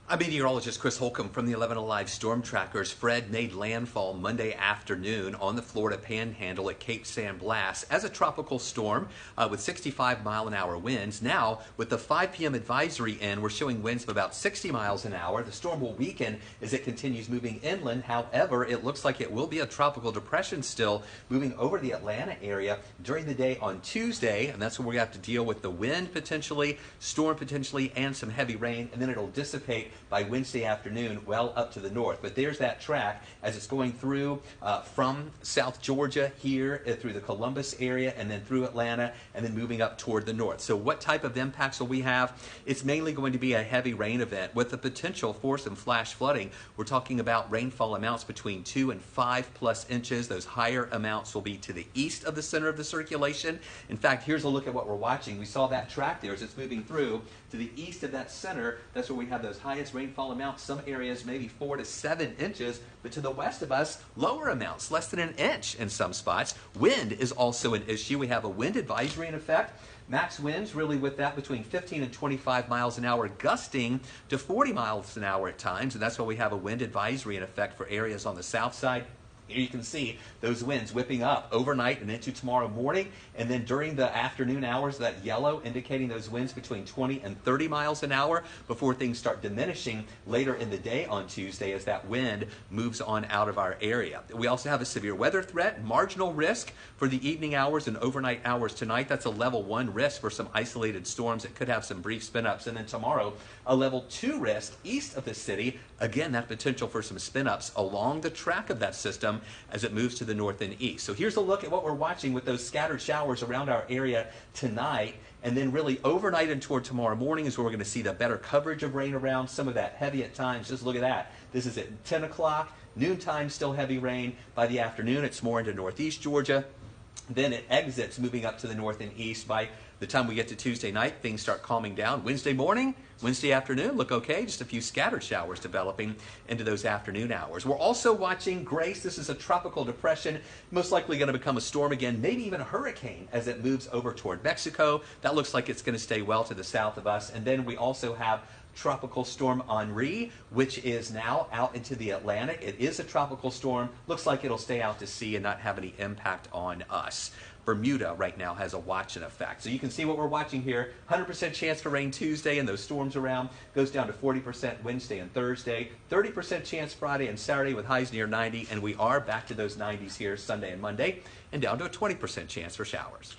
I'm meteorologist Chris Holcomb from the 11 Alive Storm Trackers. Fred made landfall Monday afternoon on the Florida Panhandle at Cape San Blas as a tropical storm with 65-mile-an-hour winds. Now, with the 5 p.m. advisory in, we're showing winds of about 60 miles an hour. The storm will weaken as it continues moving inland. However, it looks like it will be a tropical depression still moving over the Atlanta area during the day on Tuesday, and that's when we're going to have to deal with the wind potentially, storm potentially, and some heavy rain, and then it'll dissipate by Wednesday afternoon well up to the north. But there's that track as it's going through from South Georgia here through the Columbus area and then through Atlanta and then moving up toward the north. So what type of impacts will we have? It's mainly going to be a heavy rain event with the potential for some flash flooding. We're talking about rainfall amounts between 2 and 5+ inches. Those higher amounts will be to the east of the center of the circulation. In fact, here's a look at what we're watching. We saw that track there as it's moving through to the east of that center. That's where we have those highest rainfall amounts. Some areas maybe 4 to 7 inches, but to the west of us, lower amounts, less than an inch in some spots. Wind is also an issue. We have a wind advisory in effect. Max winds really with that between 15 and 25 miles an hour, gusting to 40 miles an hour at times, and that's why we have a wind advisory in effect for areas on the south side. Here you can see those winds whipping up overnight and into tomorrow morning, and then during the afternoon hours, that yellow indicating those winds between 20 and 30 miles an hour before things start diminishing later in the day on Tuesday as that wind moves on out of our area. We also have a severe weather threat, marginal risk for the evening hours and overnight hours tonight. That's a level 1 risk for some isolated storms that could have some brief spin-ups, and then tomorrow a level 2 risk east of the city. Again, that potential for some spin-ups along the track of that system as it moves to the north and east. So here's a look at what we're watching with those scattered showers around our area tonight, and then really overnight and toward tomorrow morning is where we're going to see the better coverage of rain around, some of that heavy at times. Just look at that. This is at 10 o'clock, noontime, still heavy rain. By the afternoon, it's more into northeast Georgia. Then it exits moving up to the north and east. By the time we get to Tuesday night, things start calming down. Wednesday morning, Wednesday afternoon, look okay. Just a few scattered showers developing into those afternoon hours. We're also watching Grace. This is a tropical depression, most likely going to become a storm again, maybe even a hurricane as it moves over toward Mexico. That looks like it's going to stay well to the south of us. And then we also have Tropical Storm Henri, which is now out into the Atlantic. It is a tropical storm. Looks like it'll stay out to sea and not have any impact on us. Bermuda right now has a watch in effect. So you can see what we're watching here. 100% chance for rain Tuesday and those storms around. Goes down to 40% Wednesday and Thursday. 30% chance Friday and Saturday with highs near 90. And we are back to those 90s here Sunday and Monday. And down to a 20% chance for showers.